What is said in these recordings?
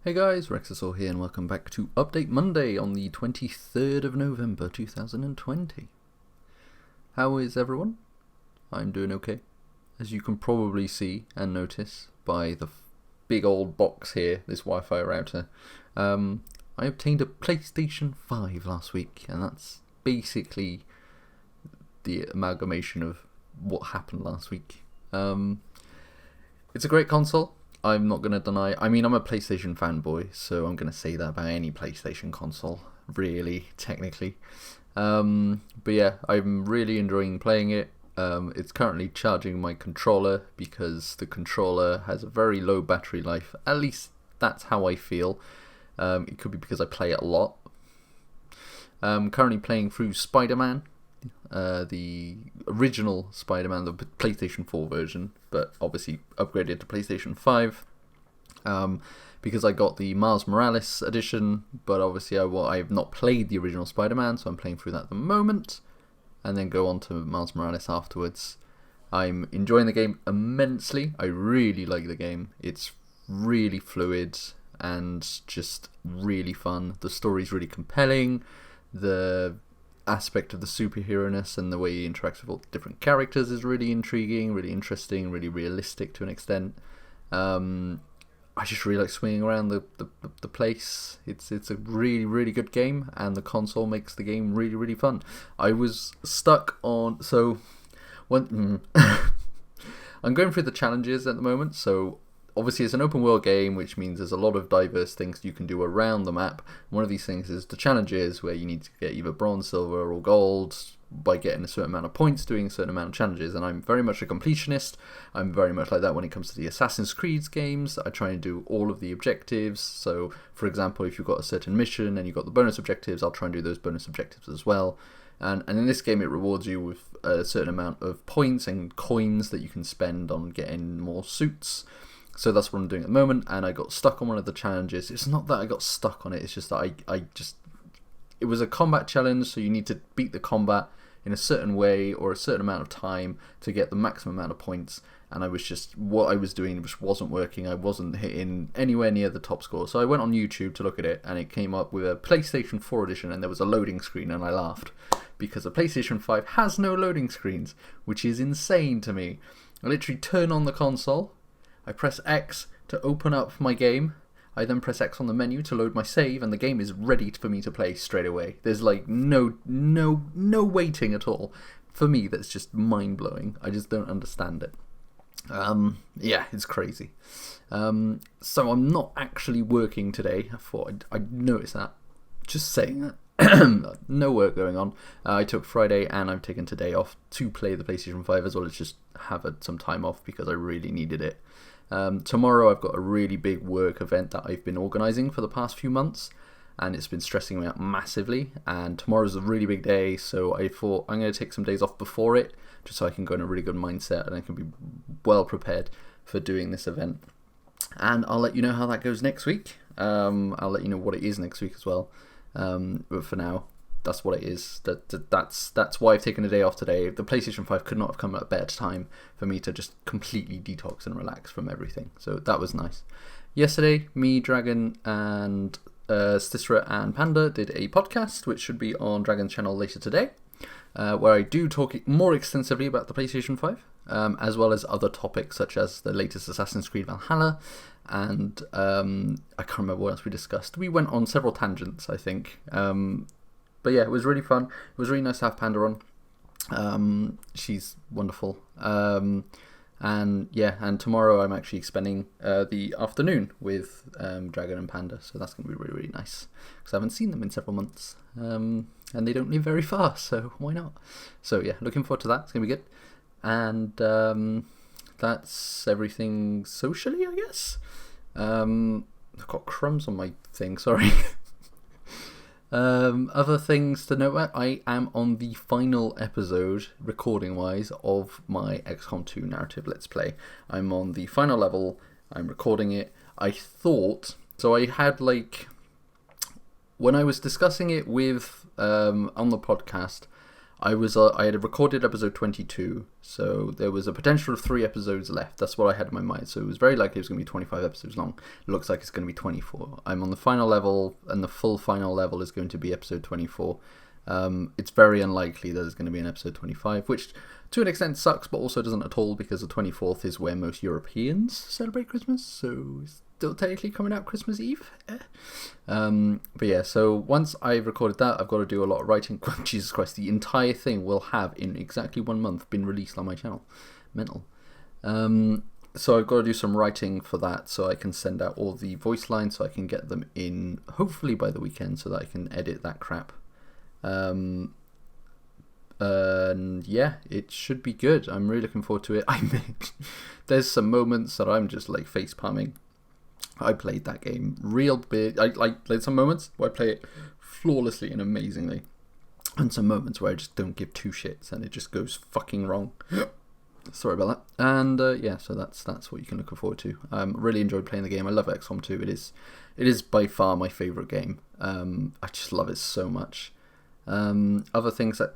Hey guys, Rexasol here and welcome back to Update Monday on the 23rd of November 2020. How is everyone? I'm doing okay. As you can probably see and notice by the big old box here, this Wi-Fi router, I obtained a PlayStation 5 last week, and that's basically the amalgamation of what happened last week. It's a great console. I'm not going to deny. I mean, I'm a PlayStation fanboy, so I'm going to say that about any PlayStation console, really, technically. But yeah, I'm really enjoying playing it. It's currently charging my controller because the controller has a very low battery life. At least that's how I feel. It could be because I play it a lot. I'm currently playing through Spider-Man. The original Spider-Man, the PlayStation 4 version, but obviously upgraded to PlayStation 5 because I got the Miles Morales edition, but obviously I've not played the original Spider-Man, so I'm playing through that at the moment, and then go on to Miles Morales afterwards. I'm enjoying the game immensely. I really like the game. It's really fluid and just really fun. The story's really compelling. The aspect of the superhero-ness and the way he interacts with all the different characters is really intriguing, really interesting, really realistic to an extent. I just really like swinging around the place. It's a really, really good game, and the console makes the game really, really fun. I was stuck on... I'm going through the challenges at the moment, so obviously it's an open world game, which means there's a lot of diverse things you can do around the map. One of these things is the challenges, where you need to get either bronze, silver or gold by getting a certain amount of points doing a certain amount of challenges, and I'm very much a completionist. I'm very much like that when it comes to the Assassin's Creed games. I try and do all of the objectives. So for example, if you've got a certain mission and you've got the bonus objectives, I'll try and do those bonus objectives as well. And in this game it rewards you with a certain amount of points and coins that you can spend on getting more suits. So that's what I'm doing at the moment, and I got stuck on one of the challenges. It's not that I got stuck on it, it's just that it was a combat challenge, so you need to beat the combat in a certain way or a certain amount of time to get the maximum amount of points, and what I was doing just wasn't working. I wasn't hitting anywhere near the top score. So I went on YouTube to look at it, and it came up with a PlayStation 4 edition, and there was a loading screen, and I laughed, because the PlayStation 5 has no loading screens, which is insane to me. I literally turn on the console, I press X to open up my game, I then press X on the menu to load my save, and the game is ready for me to play straight away. There's like no waiting at all. For me, that's just mind-blowing. I just don't understand it. Yeah, it's crazy. So I'm not actually working today. I thought I'd notice that. Just saying that. No work going on. I took Friday and I've taken today off to play the PlayStation 5, as well as just have some time off because I really needed it. Tomorrow I've got a really big work event that I've been organising for the past few months, and it's been stressing me out massively, and tomorrow's a really big day, so I thought I'm going to take some days off before it, just so I can go in a really good mindset and I can be well prepared for doing this event. And I'll let you know how that goes next week. I'll let you know what it is next week as well. But for now, that's what it is. That's why I've taken a day off today. The PlayStation 5 could not have come at a better time for me to just completely detox and relax from everything. So that was nice. Yesterday, me, Dragon, and Stisra and Panda did a podcast, which should be on Dragon's channel later today, where I do talk more extensively about the PlayStation 5, as well as other topics such as the latest Assassin's Creed Valhalla, and I can't remember what else we discussed. We went on several tangents, I think. But yeah, it was really fun. It was really nice to have Panda on. She's wonderful. And tomorrow I'm actually spending the afternoon with Dragon and Panda, so that's going to be really, really nice, because I haven't seen them in several months, and they don't live very far, so why not? So yeah, looking forward to that. It's going to be good. And that's everything socially, I guess. I've got crumbs on my thing, sorry. Other things to note about, I am on the final episode, recording-wise, of my XCOM 2 narrative Let's Play. I'm on the final level, I'm recording it. I had when I was discussing it with, on the podcast, I had recorded episode 22, so there was a potential of 3 episodes left. That's what I had in my mind. So it was very likely it was going to be 25 episodes long. It looks like it's going to be 24. I'm on the final level, and the full final level is going to be episode 24. It's very unlikely that there's going to be an episode 25, which to an extent sucks, but also doesn't at all, because the 24th is where most Europeans celebrate Christmas, so it's still technically coming out Christmas Eve. But yeah, so once I've recorded that, I've got to do a lot of writing. Jesus Christ, the entire thing will have, in exactly 1 month, been released on my channel. Mental. So I've got to do some writing for that, so I can send out all the voice lines, so I can get them in, hopefully by the weekend, so that I can edit that crap. And yeah, it should be good. I'm really looking forward to it. There's some moments that I'm just like face palming. I played that game real big. There's some moments where I play it flawlessly and amazingly, and some moments where I just don't give two shits and it just goes fucking wrong. Sorry about that. And yeah, so that's what you can look forward to. Really enjoyed playing the game. I love XCOM 2. It is by far my favourite game. I just love it so much. Other things that,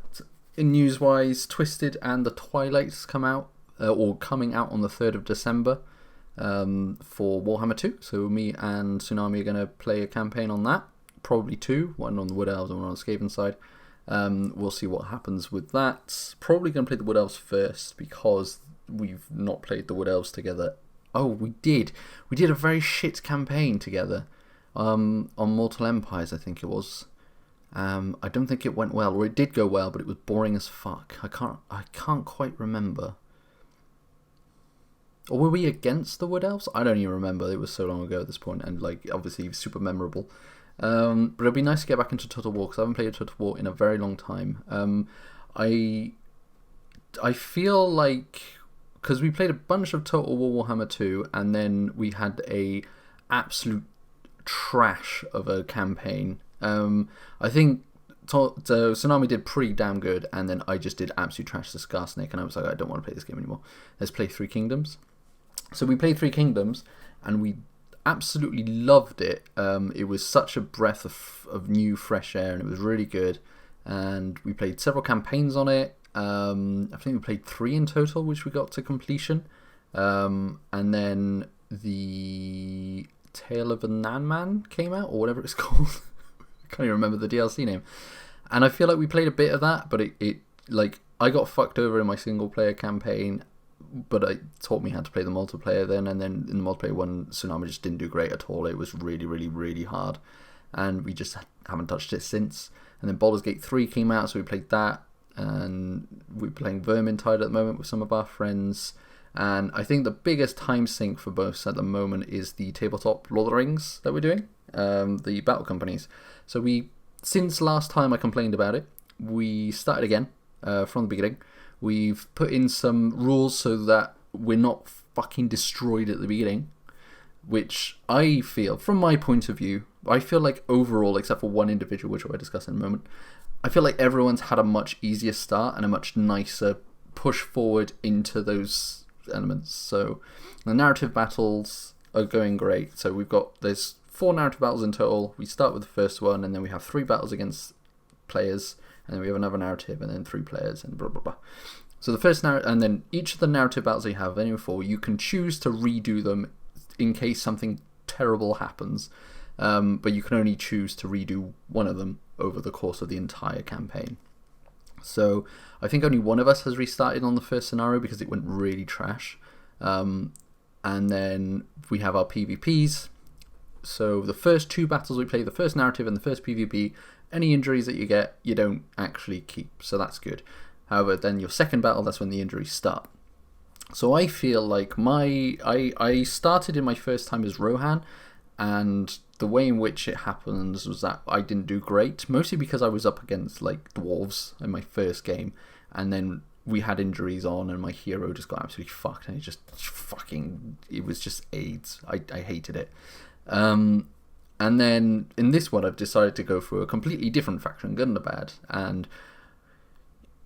in news-wise, Twisted and the Twilights come out, or coming out on the 3rd of December for Warhammer 2. So me and Tsunami are going to play a campaign on that. Probably 2, one on the Wood Elves and one on the Skaven side. We'll see what happens with that. Probably going to play the Wood Elves first, because we've not played the Wood Elves together. Oh, we did. We did a very shit campaign together on Mortal Empires, I think it was. I don't think it went well, or it did go well, but it was boring as fuck. I can't quite remember. Or were we against the Wood Elves? I don't even remember. It was so long ago at this point, and like obviously super memorable. But it'd be nice to get back into Total War, because I haven't played Total War in a very long time. I feel like, because we played a bunch of Total War Warhammer 2, and then we had a absolute trash of a campaign. I think Tsunami did pretty damn good, and then I just did absolute trash to Scar Snake, and I was like, I don't want to play this game anymore. Let's play Three Kingdoms. So we played Three Kingdoms, and we absolutely loved it. It was such a breath of new, fresh air, and it was really good. And we played several campaigns on it. I think we played 3 in total, which we got to completion. And then the Tale of a Nan Man came out, or whatever it's called. Can't even remember the DLC name. And I feel like we played a bit of that, but it like, I got fucked over in my single player campaign, but it taught me how to play the multiplayer then, and then in the multiplayer one, Tsunami just didn't do great at all. It was really, really, really hard, and we just haven't touched it since. And then Baldur's Gate 3 came out, so we played that, and we're playing Vermintide at the moment with some of our friends. And I think the biggest time sink for both at the moment is the tabletop Lord of the Rings that we're doing, the battle companies. So since last time I complained about it, we started again from the beginning. We've put in some rules so that we're not fucking destroyed at the beginning, which I feel, from my point of view, I feel like overall, except for one individual, which I'll discuss in a moment, I feel like everyone's had a much easier start and a much nicer push forward into those elements. So the narrative battles are going great. So there's 4 narrative battles in total. We start with the first one, and then we have 3 battles against players, and then we have another narrative, and then 3 players, and blah blah blah. So the first and then each of the narrative battles you have, any 4, you can choose to redo them in case something terrible happens, but you can only choose to redo one of them over the course of the entire campaign. So I think only one of us has restarted on the first scenario because it went really trash. And then we have our PvPs. So the first 2 battles we play, the first narrative and the first PvP, any injuries that you get, you don't actually keep, so that's good. However, then your second battle, that's when the injuries start. So I feel like I started in my first time as Rohan, and the way in which it happens was that I didn't do great, mostly because I was up against like dwarves in my first game, and then we had injuries on, and my hero just got absolutely fucked, and it was just AIDS. I hated it. And then in this one, I've decided to go for a completely different faction, Gundabad, and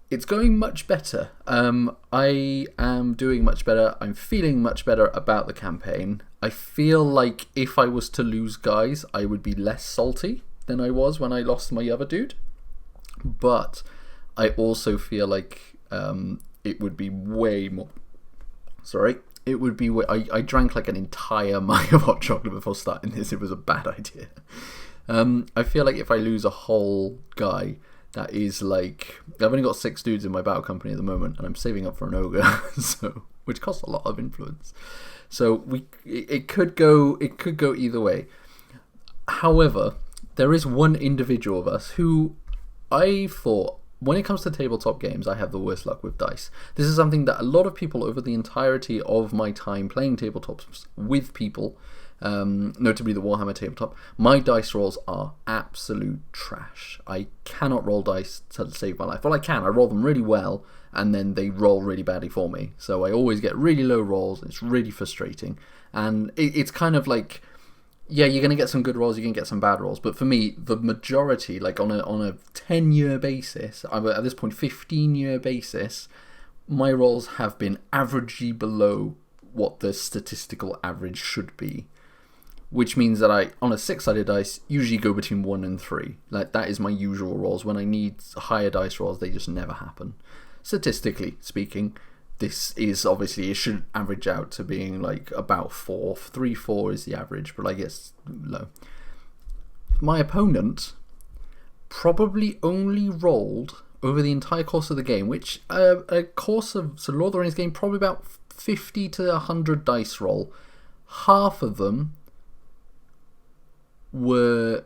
it's going much better. I am doing much better. I'm feeling much better about the campaign. I feel like if I was to lose guys, I would be less salty than I was when I lost my other dude. But I also feel like it would be way more. Sorry, it would be. I drank like an entire mug of hot chocolate before starting this. It was a bad idea. I feel like if I lose a whole guy, that is like, I've only got 6 dudes in my battle company at the moment, and I'm saving up for an ogre, so which costs a lot of influence. So it could go either way. However, there is one individual of us who I thought, when it comes to tabletop games, I have the worst luck with dice. This is something that a lot of people over the entirety of my time playing tabletops with people, notably the Warhammer tabletop, my dice rolls are absolute trash. I cannot roll dice to save my life. Well, I can. I roll them really well, and then they roll really badly for me. So I always get really low rolls. It's really frustrating. And it's kind of like, yeah, you're going to get some good rolls, you're going to get some bad rolls. But for me, the majority, like on a 10-year basis, at this point 15-year basis, my rolls have been averagely below what the statistical average should be. Which means that I, on a 6-sided dice, usually go between 1 and 3. Like, that is my usual rolls. When I need higher dice rolls, they just never happen. Statistically speaking, this is obviously, it should average out to being like about 4. 3-4 is the average, but I guess low. My opponent probably only rolled over the entire course of the game, which a course of Lord of the Rings game, probably about 50 to 100 dice roll. Half of them were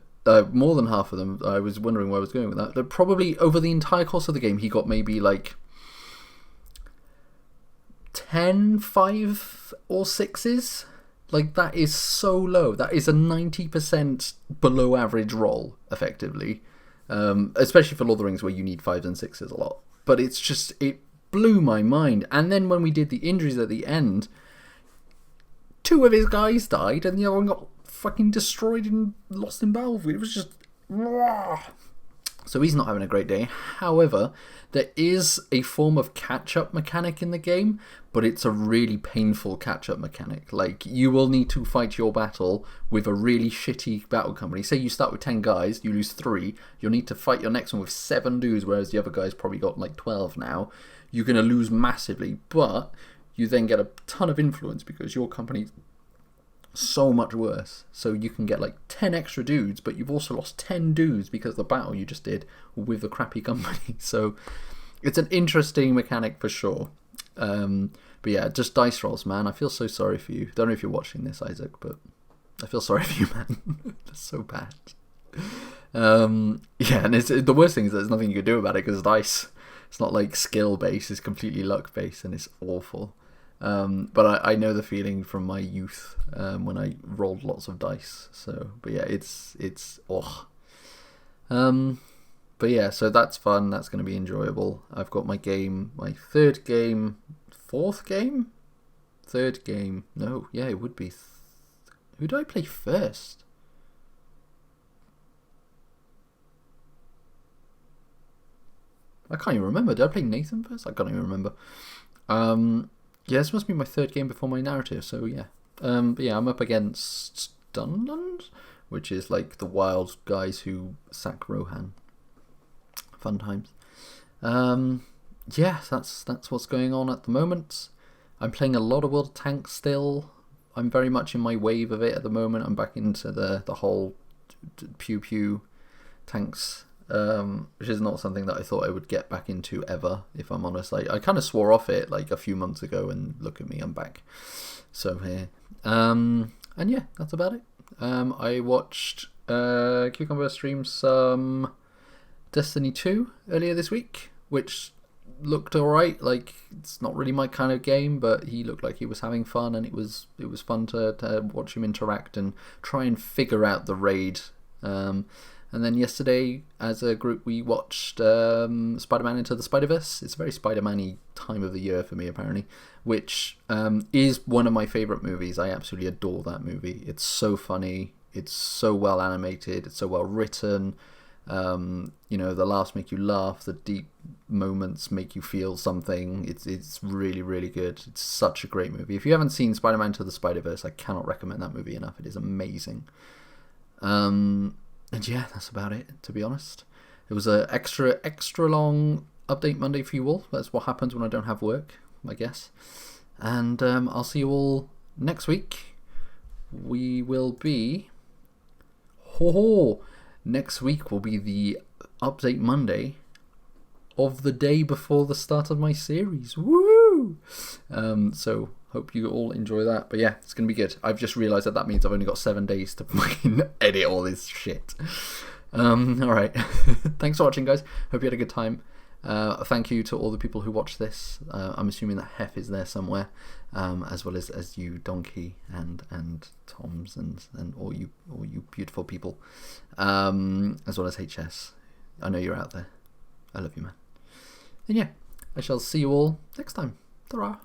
more than half of them. I was wondering where I was going with that. But probably over the entire course of the game, he got maybe like 10, 5 or 6s. Like, that is so low. That is a 90% below average roll, effectively. Especially for Lord of the Rings, where you need 5s and 6s a lot. But it's just, it blew my mind. And then when we did the injuries at the end, 2 of his guys died, and the other one got fucking destroyed and lost in battlefield. It was just... So he's not having a great day. However, there is a form of catch-up mechanic in the game, but it's a really painful catch-up mechanic. Like, you will need to fight your battle with a really shitty battle company. Say you start with 10 guys, you lose 3, you'll need to fight your next one with 7 dudes, whereas the other guy's probably got like 12 now. You're going to lose massively, but you then get a ton of influence because your company's so much worse. So you can get like 10 extra dudes, but you've also lost 10 dudes because of the battle you just did with a crappy company. So it's an interesting mechanic for sure. But yeah, just dice rolls, man. I feel so sorry for you. Don't know if you're watching this, Isaac, but I feel sorry for you, man. That's so bad. Yeah, and the worst thing is there's nothing you can do about it because dice, it's not like skill based, it's completely luck based, and it's awful. But I know the feeling from my youth when I rolled lots of dice. So, but yeah, it's but yeah, so that's fun. That's going to be enjoyable. I've got my game, my third game. No, yeah, it would be. Who do I play first? I can't even remember. Did I play Nathan first? I can't even remember. Yeah, this must be my third game before my narrative, so yeah. But yeah, I'm up against Dunland, which is like the wild guys who sack Rohan. Fun times. Yeah, that's what's going on at the moment. I'm playing a lot of World of Tanks still. I'm very much in my wave of it at the moment. I'm back into the whole pew tanks, which is not something that I thought I would get back into ever, if I'm honest. I kind of swore off it like a few months ago, and look at me, I'm back. So here. And yeah, that's about it. I watched Cucumber stream some Destiny 2 earlier this week, which looked alright. Like, it's not really my kind of game, but he looked like he was having fun, and it was fun to watch him interact and try and figure out the raid. And then yesterday, as a group, we watched Spider-Man Into the Spider-Verse. It's a very Spider-Man-y time of the year for me, apparently, which is one of my favourite movies. I absolutely adore that movie. It's so funny. It's so well animated. It's so well written. The laughs make you laugh. The deep moments make you feel something. It's really, really good. It's such a great movie. If you haven't seen Spider-Man Into the Spider-Verse, I cannot recommend that movie enough. It is amazing. And yeah, that's about it, to be honest. It was a extra long update Monday for you all. That's what happens when I don't have work, I guess. And I'll see you all next week. We will be... Next week will be the update Monday of the day before the start of my series. Woo! So hope you all enjoy that. But yeah, it's going to be good. I've just realised that means I've only got 7 days to fucking edit all this shit. Alright. Thanks for watching, guys. Hope you had a good time. Thank you to all the people who watched this. I'm assuming that Hef is there somewhere, as well as you, Donkey, and Toms, and all you beautiful people, as well as HS. I know you're out there. I love you, man. And yeah, I shall see you all next time. Ta-ra.